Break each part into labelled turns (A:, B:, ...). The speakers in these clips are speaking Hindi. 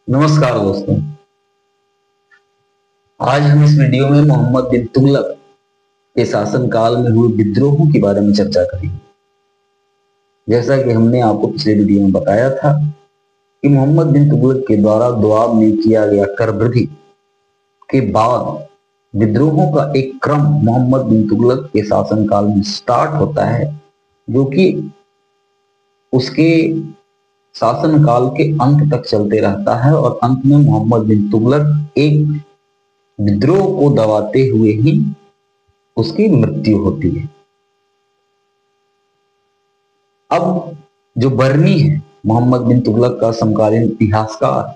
A: नमस्कार दोस्तों। आज हम इस वीडियो में मोहम्मद बिन तुगलक के शासनकाल में हुए विद्रोहों के बारे में चर्चा करेंगे। जैसा कि हमने आपको पिछले वीडियो में बताया था कि मोहम्मद बिन तुगलक के द्वारा दोआब में किया गया कर वृद्धि के बाद विद्रोहों का एक क्रम मोहम्मद बिन तुगलक के शासनकाल में स्टार्ट होता है, जो कि उसके शासनकाल के अंत तक चलते रहता है और अंत में मोहम्मद बिन तुगलक एक विद्रोह को दबाते हुए ही उसकी मृत्यु होती है। अब जो बर्नी है मोहम्मद बिन तुगलक का समकालीन इतिहासकार,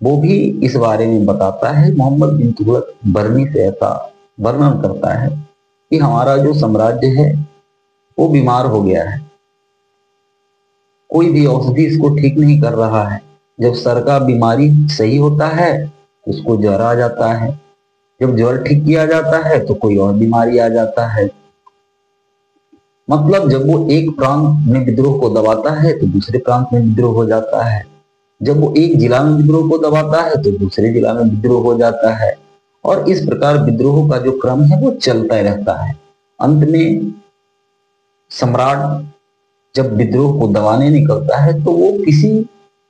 A: वो भी इस बारे में बताता है। मोहम्मद बिन तुगलक बर्नी से ऐसा वर्णन करता है कि हमारा जो साम्राज्य है वो बीमार हो गया है, कोई भी औषधि इसको ठीक नहीं कर रहा है। जब सर का बीमारी सही होता है उसको ज्वर आ जाता है, जब ज्वर ठीक किया जाता है तो कोई और बीमारी आ जाता है। मतलब जब वो एक प्रांत में विद्रोह को दबाता है तो दूसरे प्रांत में विद्रोह हो जाता है, जब वो एक जिला में विद्रोह को दबाता है तो दूसरे जिला में विद्रोह हो जाता है। और इस प्रकार विद्रोह का जो क्रम है वो चलता रहता है। अंत में सम्राट जब विद्रोह को दबाने निकलता है तो वो किसी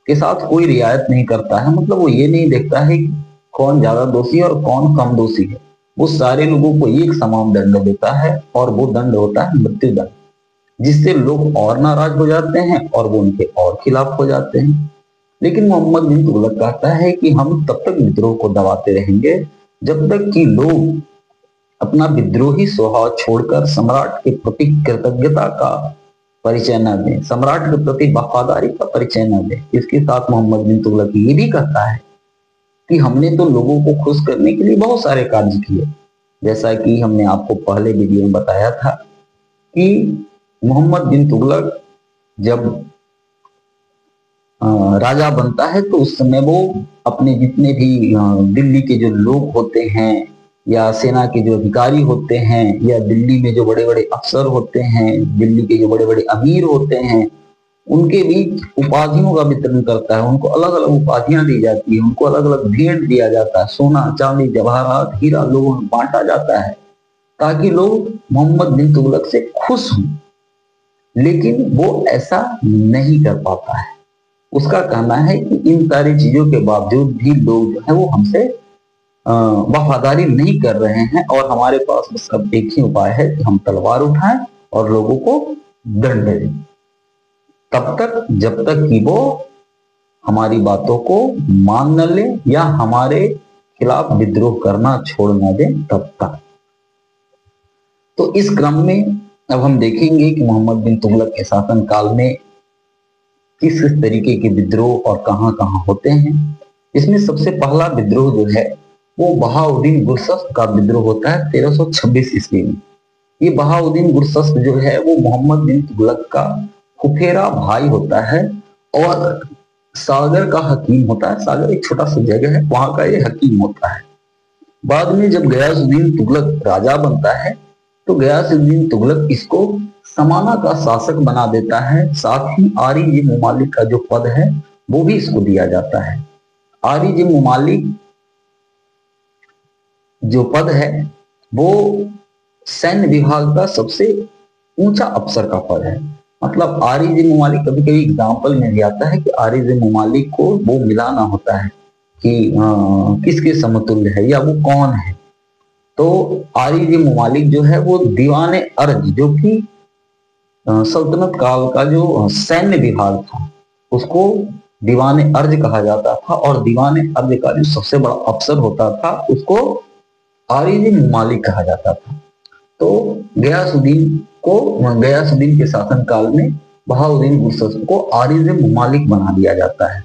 A: के साथ कोई रियायत नहीं करता है। मतलब वो ये नहीं देखता है कि कौन ज्यादा दोषी है और कौन कम दोषी है। वो सारे लोगों को एक समान दंड देता है और वो दंड होता है मृत्यु दंड, जिससे लोग और नाराज हो जाते हैं और वो उनके और खिलाफ हो जाते हैं। लेकिन मोहम्मद बिन तुगलक कहता है कि हम तब तक विद्रोह को दबाते रहेंगे जब तक कि लोग अपना विद्रोही स्वभाव छोड़कर सम्राट के प्रति कृतज्ञता का परिचय न दें, सम्राट के प्रति वफादारी का परिचय न दें। इसके साथ मोहम्मद बिन तुगलक ये भी कहता है कि हमने तो लोगों को खुश करने के लिए बहुत सारे कार्य किए। जैसा कि हमने आपको पहले वीडियो में बताया था कि मोहम्मद बिन तुगलक जब राजा बनता है तो उस समय वो अपने जितने भी दिल्ली के जो लोग होते हैं या सेना के जो अधिकारी होते हैं या दिल्ली में जो बड़े बड़े अफसर होते हैं, दिल्ली के जो बड़े बड़े अमीर होते हैं, उनके बीच उपाधियों का वितरण करता है। उनको अलग अलग उपाधियां दी जाती है, उनको अलग अलग भेंट दिया जाता है, सोना चांदी जवाहरात हीरा लोगों में बांटा जाता है ताकि लोग मोहम्मद बिन तुगलक से खुश हों। लेकिन वो ऐसा नहीं कर पाता है। उसका कहना है कि इन सारी चीजों के बावजूद भी लोग जो है वो हमसे वफादारी नहीं कर रहे हैं और हमारे पास बस अब एक ही उपाय है कि हम तलवार उठाएं और लोगों को दंड दें, तब तक जब तक कि वो हमारी बातों को मान न ले या हमारे खिलाफ विद्रोह करना छोड़ न दें तब तक। तो इस क्रम में अब हम देखेंगे कि मोहम्मद बिन तुगलक के शासन काल में किस किस तरीके के विद्रोह और कहां कहां होते हैं। इसमें सबसे पहला विद्रोह जो है वो बहाउद्दीन गुरशस्प का विद्रोह होता है 1326 ईस्वी में। ये बहाउद्दीन गुरशस्प जो है वो मोहम्मद बिन तुगलक का फुफेरा भाई होता है और सागर का हकीम होता है। सागर एक छोटा सा जगह है, वहां का ये हकीम होता है। बाद में जब गयासुद्दीन तुगलक राजा बनता है तो गयासुद्दीन तुगलक इसको समाना का शासक बना देता है। साथ ही आरिज मुमालिक का जो पद है वो भी इसको दिया जाता है। आरिज मुमालिक जो पद है वो सैन्य विभाग का सबसे ऊंचा अफसर का पद है। मतलब आरिज मुमालिक, कभी कभी एग्जाम्पल में भी आता है कि आरिज मुमालिक को वो मिलाना होता है कि किसके समतुल्य है या वो कौन है। तो आरिज मुमालिक जो है वो दीवाने अर्ज, जो कि सल्तनत काल का जो सैन्य विभाग था उसको दीवाने अर्ज कहा जाता था और दीवाने अर्ज का जो सबसे बड़ा अफसर होता था उसको आरिज मुमालिक कहा जाता था। तो गयासुद्दीन के शासन काल में बहाउद्दीन गुरशस्प को आरिज मुमालिक बना दिया जाता है।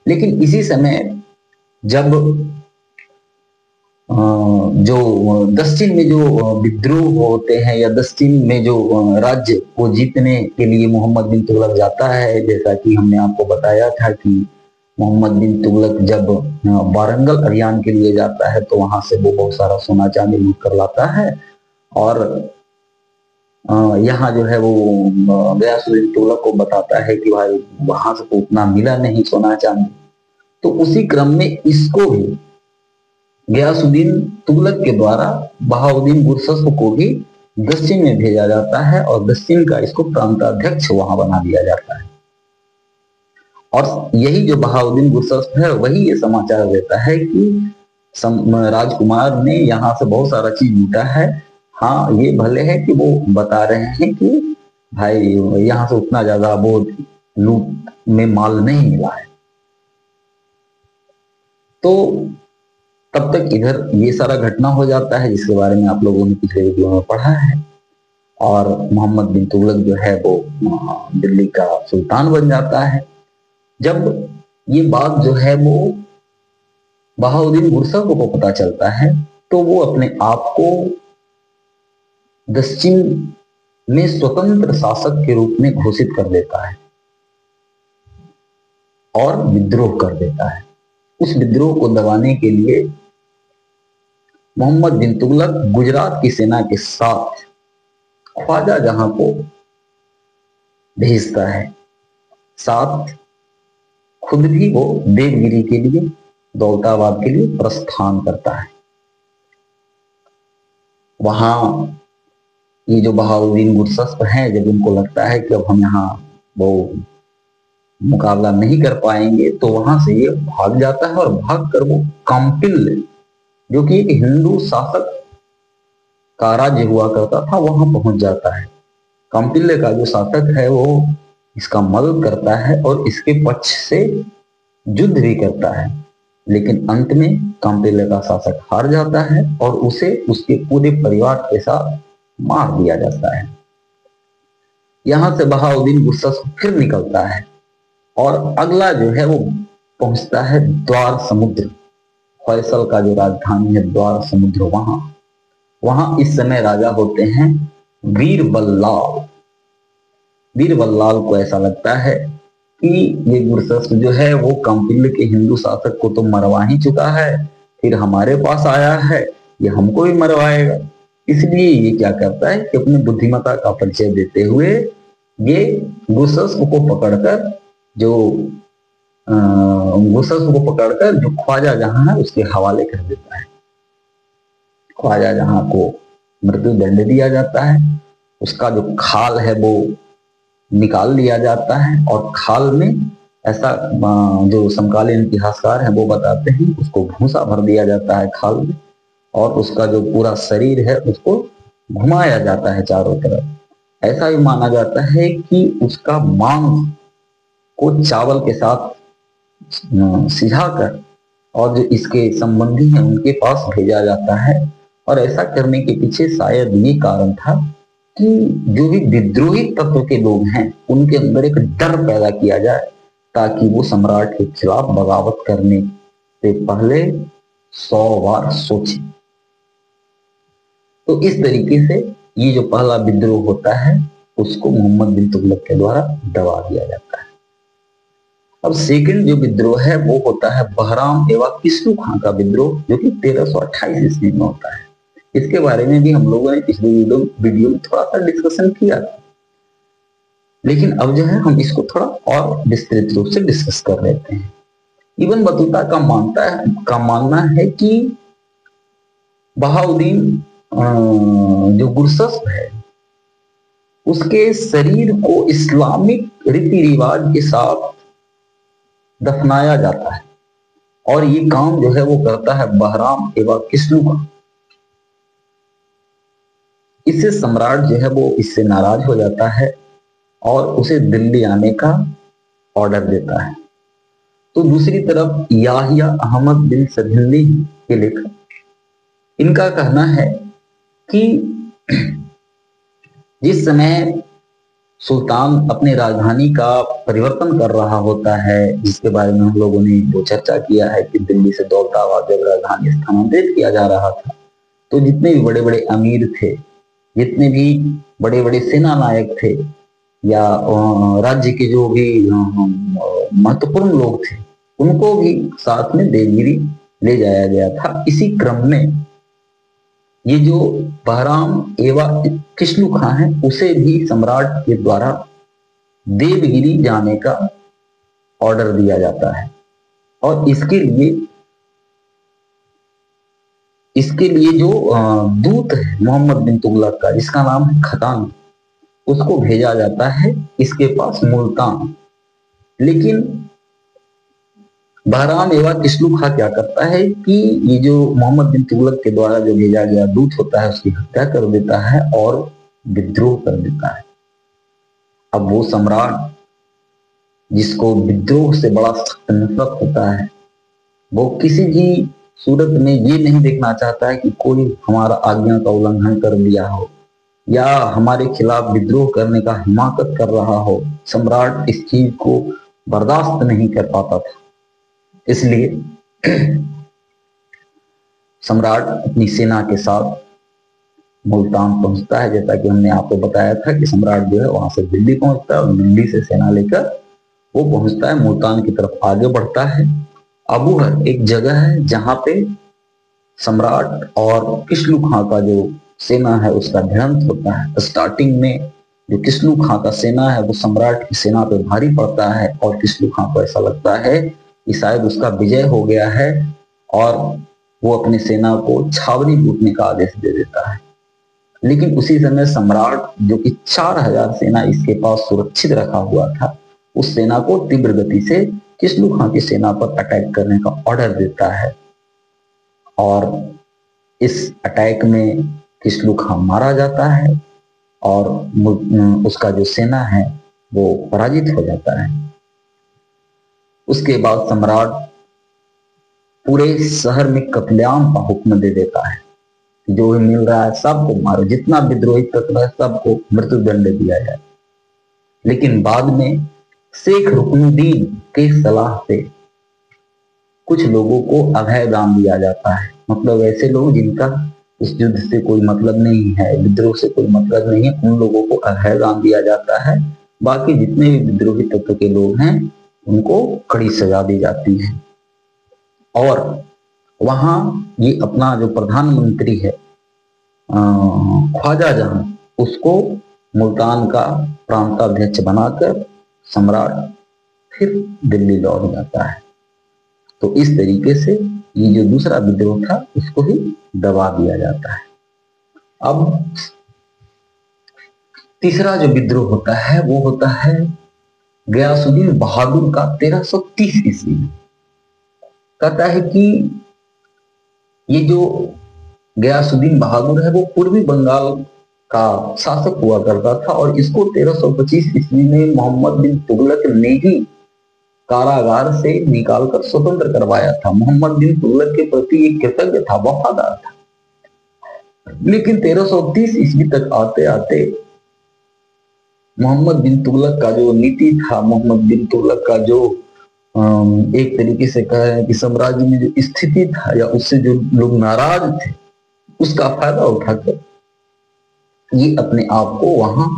A: लेकिन इसी समय जब जो दक्षिण में जो विद्रोह होते हैं या दक्षिण में जो राज्य को जीतने के लिए मोहम्मद बिन तुगलक जाता है, जैसा कि हमने आपको बताया था कि मोहम्मद बिन तुगलक जब वारंगल अभियान के लिए जाता है तो वहां से वो बहुत सारा सोना चांदी लूट कर लाता है और यहाँ जो है वो गयासुद्दीन तुगलक को बताता है कि भाई वहां से तो उतना मिला नहीं सोना चांदी। तो उसी क्रम में इसको भी गयासुद्दीन तुगलक के द्वारा बहाउद्दीन गुरशस्प को भी दक्षिण में भेजा जाता है और दक्षिण का इसको प्रांताध्यक्ष वहां बना दिया जाता है। और यही जो बहाउद्दीन गुरशस्प है वही ये समाचार देता है कि राजकुमार ने यहाँ से बहुत सारा चीज लूटा है। हाँ, ये भले है कि वो बता रहे हैं कि भाई यहाँ से उतना ज्यादा वो लूट में माल नहीं मिला है। तो तब तक इधर ये सारा घटना हो जाता है जिसके बारे में आप लोगों ने पिछले वीडियो में पढ़ा है। और मोहम्मद बिन तुगलक जो है वो दिल्ली का सुल्तान बन जाता है। जब ये बात जो है वो बहाउद्दीन गुरशस्प को पता चलता है तो वो अपने आप को दक्षिण में स्वतंत्र शासक के रूप में घोषित कर देता है और विद्रोह कर देता है। उस विद्रोह को दबाने के लिए मोहम्मद बिन तुगलक गुजरात की सेना के साथ ख्वाजा जहां को भेजता है, साथ खुद भी वो देवगिरी के लिए, दौलताबाद के लिए प्रस्थान करता है। वहां ये जो बहाउद्दीन गुरशस्प हैं, जब उनको लगता है कि अब हम यहाँ वो मुकाबला नहीं कर पाएंगे तो वहां से ये भाग जाता है और भागकर वो काम्पिल, जो कि एक हिंदू शासक का राज्य हुआ करता था, वहां पहुंच जाता है। काम्पिल्य का जो शासक है वो इसका मदद करता है और इसके पक्ष से युद्ध भी करता है, लेकिन अंत में काम्पिल्य का शासक हार जाता है और उसे उसके पूरे परिवार के साथ मार दिया जाता है। यहां से बहाउद्दीन गुरशस्प फिर निकलता है और अगला जो है वो पहुंचता है द्वार समुद्र। फैसल का जो राजधानी है द्वार समुद्र, वहां इस समय राजा होते हैं बीरबल्लाल। बीरबल्लाल को ऐसा लगता है कि ये गुरशस्प जो है वो काम्पिल्य के हिंदू शासक को तो मरवा ही चुका है, फिर हमारे पास आया है, ये हमको भी मरवाएगा। इसलिए ये क्या करता है कि अपनी बुद्धिमत्ता का परिचय देते हुए ये गुरशस्प को पकड़कर जो ख्वाजा जहां है उसके हवाले कर देता है। ख्वाजा जहां को मृत्यु दंड दिया जाता है, उसका जो खाल है वो निकाल लिया जाता है और खाल में ऐसा जो समकालीन इतिहासकार हैं वो बताते हैं उसको भूसा भर दिया जाता है खाल में, और उसका जो पूरा शरीर है उसको घुमाया जाता है चारों तरफ। ऐसा भी माना जाता है कि उसका मांस को चावल के साथ सिझाकर और जो इसके संबंधी हैं उनके पास भेजा जाता है। और ऐसा करने के पीछे शायद ये कारण था कि जो भी विद्रोही तत्व के लोग हैं उनके अंदर एक डर पैदा किया जाए, ताकि वो सम्राट के खिलाफ बगावत करने से पहले 100 बार सोचे। तो इस तरीके से ये जो पहला विद्रोह होता है उसको मोहम्मद बिन तुगलक के द्वारा दबा दिया जाता है। अब सेकंड जो विद्रोह है वो होता है बहराम एवं किस्लू खां का विद्रोह, जो कि 1328 ईस्वी में होता है। इसके बारे में भी हम लोगों ने पिछले वीडियो में थोड़ा सा डिस्कशन किया था, लेकिन अब जो है हम इसको थोड़ा और विस्तृत रूप से डिस्कस कर लेते हैं। इब्न बतूता का मानना है कि बहाउद्दीन जो गुरशस्प है उसके शरीर को इस्लामिक रीति रिवाज के साथ दफनाया जाता है, और ये काम जो है वो करता है बहराम एवं किस्लू का। इससे सम्राट जो है वो इससे नाराज हो जाता है और उसे दिल्ली आने का ऑर्डर देता है। तो दूसरी तरफ याहिया अहमद बिन सदहिंदी के लेखक, इनका कहना है कि जिस समय सुल्तान अपने राजधानी का परिवर्तन कर रहा होता है, जिसके बारे में हम लोगों ने वो चर्चा किया है कि दिल्ली से दौलताबाद जब राजधानी स्थानांतरित किया जा रहा था, तो जितने भी बड़े बड़े अमीर थे, जितने भी बड़े बड़े सेना नायक थे, या राज्य के जो भी महत्वपूर्ण लोग थे, उनको भी साथ में देवगिरी ले जाया गया था। इसी क्रम में ये जो बहराम एवं किस्लू खां है उसे भी सम्राट के द्वारा देवगिरी जाने का ऑर्डर दिया जाता है और इसके लिए जो दूत है मोहम्मद बिन तुगलक का, जिसका नाम है खतान, उसको भेजा जाता है इसके पास मुल्तान। लेकिन बहराम एवं किस्लू खां क्या करता है कि ये जो मोहम्मद बिन तुगलक के द्वारा जो भेजा गया दूत होता है उसकी हत्या कर देता है और विद्रोह कर देता है। अब वो सम्राट जिसको विद्रोह से बड़ा सख्त नफरत होता है, वो किसी भी सूरत में ये नहीं देखना चाहता है कि कोई हमारा आज्ञा का उल्लंघन कर दिया हो या हमारे खिलाफ विद्रोह करने का हिमाकत कर रहा हो। सम्राट इस चीज को बर्दाश्त नहीं कर पाता था। इसलिए सम्राट अपनी सेना के साथ मुल्तान पहुंचता है। जैसा कि हमने आपको बताया था कि सम्राट जो है वहां से दिल्ली पहुंचता है और दिल्ली से सेना लेकर वो पहुंचता है मुल्तान की तरफ, आगे बढ़ता है। अबूहर एक जगह है जहां पे सम्राट और किस्लू खां का जो सेना है उसका भिड़ंत होता है। स्टार्टिंग में जो किस्लू खां का सेना है वो सम्राट की सेना पे भारी पड़ता है और किस्लू खां को ऐसा लगता है कि शायद उसका विजय हो गया है और वो अपनी सेना को छावनी कूटने का आदेश दे देता है। लेकिन उसी समय सम्राट जो कि 4000 सेना इसके पास सुरक्षित रखा हुआ था, उस सेना को तीव्र गति से किस्लू खां की सेना पर अटैक करने का ऑर्डर देता है और इस अटैक में किस्लू खां मारा जाता है और उसका जो सेना है वो पराजित हो जाता है। उसके बाद सम्राट पूरे शहर में कत्लेआम का हुक्म दे देता है, जो भी मिल रहा है सबको मारो, जितना विद्रोही तत्व है सबको मृत्यु दंड दिया जाए। लेकिन बाद में शेख रुकनुद्दीन के सलाह से कुछ लोगों को अभय दान दिया जाता है। मतलब ऐसे लोग जिनका इस युद्ध से कोई मतलब नहीं है, विद्रोह से कोई मतलब नहीं है, उन लोगों को अभय दान दिया जाता है। बाकी जितने भी विद्रोही तत्व के लोग हैं उनको कड़ी सजा दी जाती है। और वहां ये अपना जो प्रधानमंत्री है ख्वाजा जहां, उसको मुल्तान का प्रांताध्यक्ष बनाकर सम्राट फिर दिल्ली लौट जाता है। तो इस तरीके से ये जो दूसरा विद्रोह था उसको ही दबा दिया जाता है। अब तीसरा जो विद्रोह होता है वो होता है गयासुद्दीन बहादुर का 1330 ईस्वी में। कहता है कि ये जो गयासुद्दीन बहादुर है वो पूर्वी बंगाल का शासक हुआ करता था और इसको 1325 ईस्वी में मोहम्मद बिन तुगलक ने ही कारागार से निकालकर स्वतंत्र करवाया था। मोहम्मद बिन तुगलक के प्रति एक कृतज्ञ था, वफादार था। लेकिन 1330 ईस्वी तक आते आते मोहम्मद बिन तुगलक का जो नीति था, मोहम्मद बिन तुगलक का जो एक तरीके से कहें कि साम्राज्य में जो स्थिति था या उससे जो लोग नाराज थे, उसका फायदा उठाकर ये अपने आप को वहां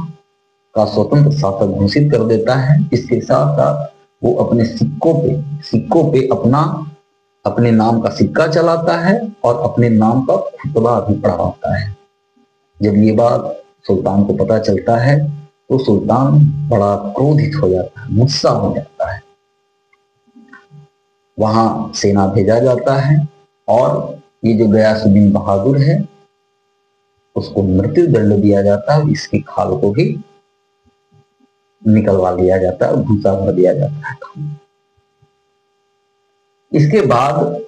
A: का स्वतंत्र शासक घोषित कर देता है। इसके साथ साथ वो अपने सिक्कों पे अपने नाम का सिक्का चलाता है और अपने नाम का खुतबा भी पढ़वाता है। जब ये बात सुल्तान को पता चलता है तो सुल्तान बड़ा क्रोधित हो जाता है, गुस्सा हो जाता है। वहां सेना भेजा जाता है और ये जो गयासुद्दीन बहादुर है उसको मृत्यु दंड दिया जाता है। इसकी खाल को भी निकलवा लिया जाता है और भूसा भर दिया जाता है। इसके बाद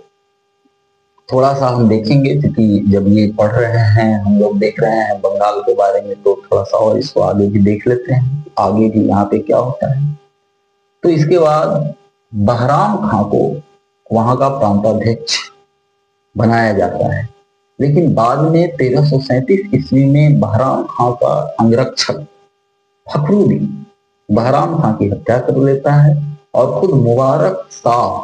A: थोड़ा सा हम देखेंगे, क्योंकि जब ये पढ़ रहे हैं हम लोग देख रहे हैं बंगाल के बारे में, तो थोड़ा सा और इसको आगे भी देख लेते हैं, आगे भी यहाँ पे क्या होता है। तो इसके बाद बहराम खां को वहां का प्रांताध्यक्ष बनाया जाता है। लेकिन बाद में 1337 ईस्वी में बहराम खां का अंगरक्षक फखरुद्दीन बहराम खां की हत्या कर लेता है और खुद मुबारक शाह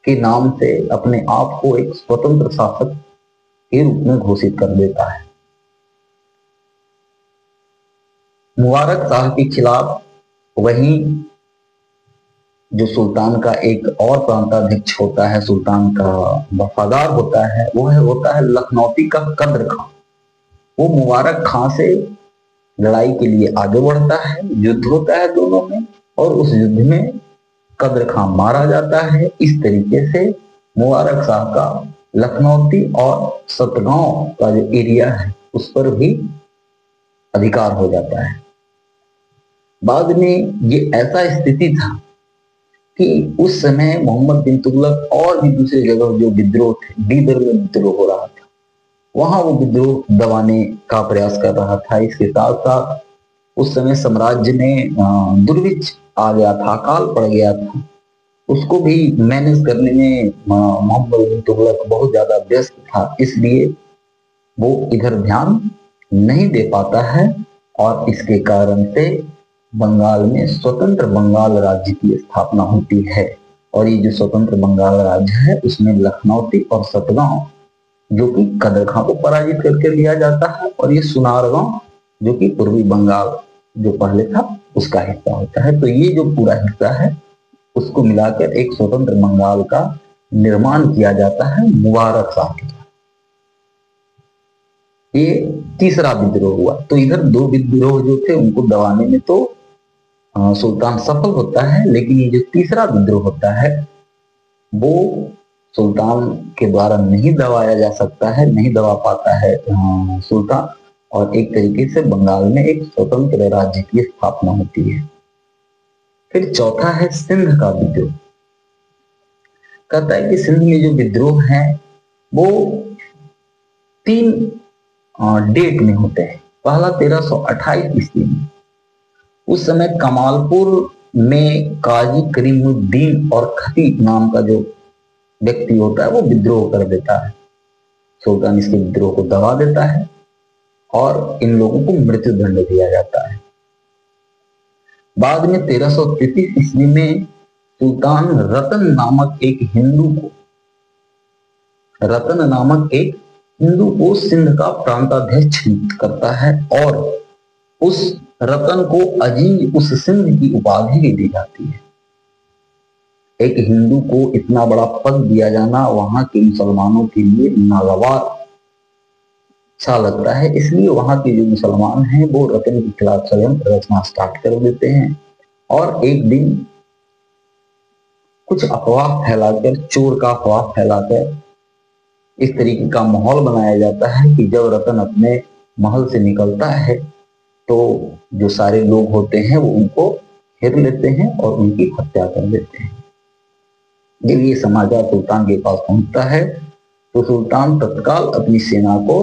A: के नाम से अपने आप को एक स्वतंत्र शासक के रूप में घोषित कर देता है। मुबारक शाह के खिलाफ वही जो सुल्तान का एक और प्रांताध्यक्ष होता है, सुल्तान का वफादार होता है, वो होता है लखनौती का कद्र खां। वो मुबारक खां से लड़ाई के लिए आगे बढ़ता है, युद्ध होता है दोनों में, और उस युद्ध में कद्र खां मारा जाता है। इस तरीके से मुबारक शाह का लखनौती और सतगांव का जो एरिया है उस पर भी अधिकार हो जाता है। बाद में ये ऐसा स्थिति था कि उस समय मोहम्मद बिन तुगलक और भी दूसरी जगह जो विद्रोह थे, बीदर में विद्रोह हो रहा था, वहां वो विद्रोह दबाने का प्रयास कर रहा था। इसके साथ साथ उस समय साम्राज्य में दुर्भिक्ष आ गया था, अकाल पड़ गया था, उसको भी मैनेज करने में मोहम्मद बिन तुगलक बहुत ज्यादा व्यस्त था, इसलिए वो इधर ध्यान नहीं दे पाता है और इसके कारण से बंगाल में स्वतंत्र बंगाल राज्य की स्थापना होती है। और ये जो स्वतंत्र बंगाल राज्य है उसमें लखनौती और सतगांव जो कि कदर खां को पराजित करके लिया जाता है, और ये सुनारगांव जो कि पूर्वी बंगाल जो पहले था उसका हिस्सा होता है। तो ये जो पूरा हिस्सा है उसको मिलाकर एक स्वतंत्र बंगाल का निर्माण किया जाता है मुबारक शाह के द्वारा। ये तीसरा विद्रोह हुआ। तो इधर दो विद्रोह जो थे उनको दबाने में तो सुल्तान सफल होता है, लेकिन ये जो तीसरा विद्रोह होता है वो सुल्तान के द्वारा नहीं दबाया जा सकता है, नहीं दबा पाता है सुल्तान, और एक तरीके से बंगाल में एक स्वतंत्र राज्य की स्थापना होती है। फिर चौथा है सिंध का विद्रोह। कहता है कि सिंध में जो विद्रोह है वो 3 डेट में होते हैं। पहला 1328 ईस्वी में, उस समय कमालपुर में काजी करीमुद्दीन और खतीब नाम का जो व्यक्ति होता है वो विद्रोह कर देता है। सुल्तान इसके विद्रोह को दबा देता है और इन लोगों को मृत्यु दंड दिया जाता है। बाद में 1333 ईस्वी में सुल्तान रतन नामक एक हिंदू को सिंध का प्रांताध्यक्ष नियुक्त करता है, और उस रतन को अजीज उस सिंध की उपाधि भी दी जाती है। एक हिंदू को इतना बड़ा पद दिया जाना वहां के मुसलमानों के लिए नागवार अच्छा लगता है, इसलिए वहां के जो मुसलमान हैं वो रतन के खिलाफ षड्यंत्र रचना स्टार्ट कर देते हैं। और एक दिन कुछ अफवाह फैलाकर, चोर का अफवाह फैलाकर इस तरीके का माहौल बनाया जाता है कि जब रतन अपने महल से निकलता है तो जो सारे लोग होते हैं वो उनको घेर लेते हैं और उनकी हत्या कर देते हैं। जब ये समाचार सुल्तान के पास पहुंचता है तो सुल्तान तत्काल अपनी सेना को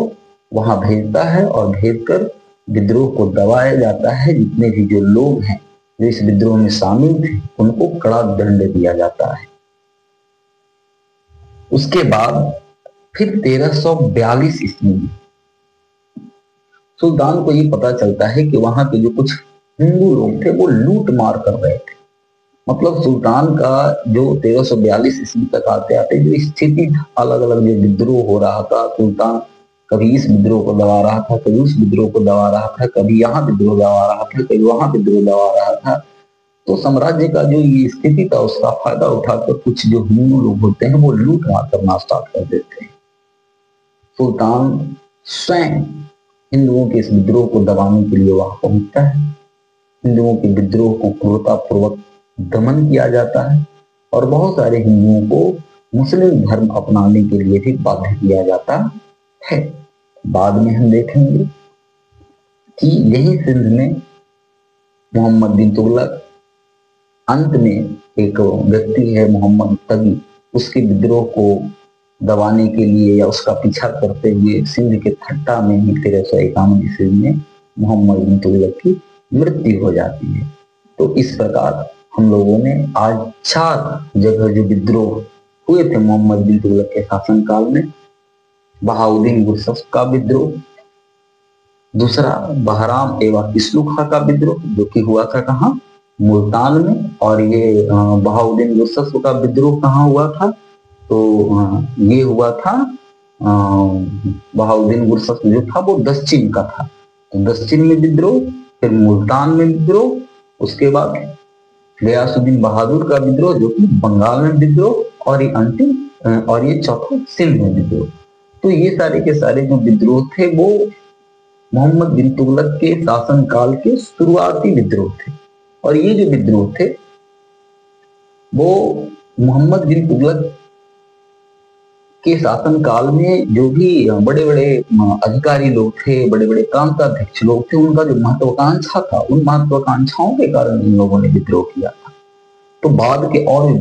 A: वहां भेजता है, और भेजकर विद्रोह को दबाया जाता है। जितने भी जो लोग हैं जो इस विद्रोह में शामिल थे उनको कड़ा दंड दिया जाता है। उसके बाद फिर 1342 ईस्वी में सुल्तान को ये पता चलता है कि वहां के जो कुछ हिंदू लोग थे वो लूट मार कर रहे थे। मतलब सुल्तान का जो 1342 ईस्वी तक आते आते जो स्थिति था, अलग अलग जो विद्रोह हो रहा था, सुल्तान कभी इस विद्रोह को दबा रहा था, कभी उस विद्रोह को दबा रहा था, कभी यहाँ विद्रोह दबा रहा था, कभी वहां विद्रोह दबा रहा था। तो साम्राज्य का जो ये स्थिति था उसका फायदा उठाकर कुछ जो हिंदू लोग होते हैं वो लूट मार करना स्टार्ट कर देते हैं। सुल्तान स्वयं हिंदुओं के इस विद्रोह को दबाने के लिए वहां पहुंचता है। हिंदुओं के विद्रोह को क्रूरतापूर्वक दमन किया जाता है और बहुत सारे हिंदुओं को मुस्लिम धर्म अपनाने के लिए भी बाध्य किया जाता है। बाद में हम देखेंगे कि यही सिंध में मोहम्मद बिन तुगलक, अंत में एक व्यक्ति है मोहम्मद तगी, उसके विद्रोह को दबाने के लिए या उसका पीछा करते हुए सिंध के थट्टा में ही 1351 ईस्वी में मोहम्मद बिन तुगलक की मृत्यु हो जाती है। तो इस प्रकार हम लोगों ने आज 4 जगह जो विद्रोह हुए थे मोहम्मद बिन तुगलक के शासनकाल में। बहाउद्दीन गुरसफ का विद्रोह, दूसरा बहराम एवं किस्लू खां का विद्रोह जो कि हुआ था कहाँ, मुल्तान में, और ये बहाउद्दीन गुरसफ का विद्रोह कहाँ हुआ था, तो ये हुआ था बहाउद्दीन गुरसफ जो था वो दक्षिण का था, तो दक्षिण में विद्रोह, फिर मुल्तान में विद्रोह, उसके बाद गयासुद्दीन बहादुर का विद्रोह जो कि बंगाल में विद्रोह, और ये अंतिम और ये चौथा सिंध में विद्रोह। तो ये सारे के सारे जो विद्रोह थे वो मोहम्मद बिन तुगलक के शासन काल के शुरुआती विद्रोह थे। और ये जो विद्रोह थे वो मोहम्मद बिन तुगलक के शासन काल में जो भी बड़े बड़े अधिकारी लोग थे, बड़े बड़े प्रांताध्यक्ष लोग थे, उनका जो महत्वाकांक्षा था, उन महत्वाकांक्षाओं के कारण इन लोगों ने विद्रोह किया था। तो बाद के और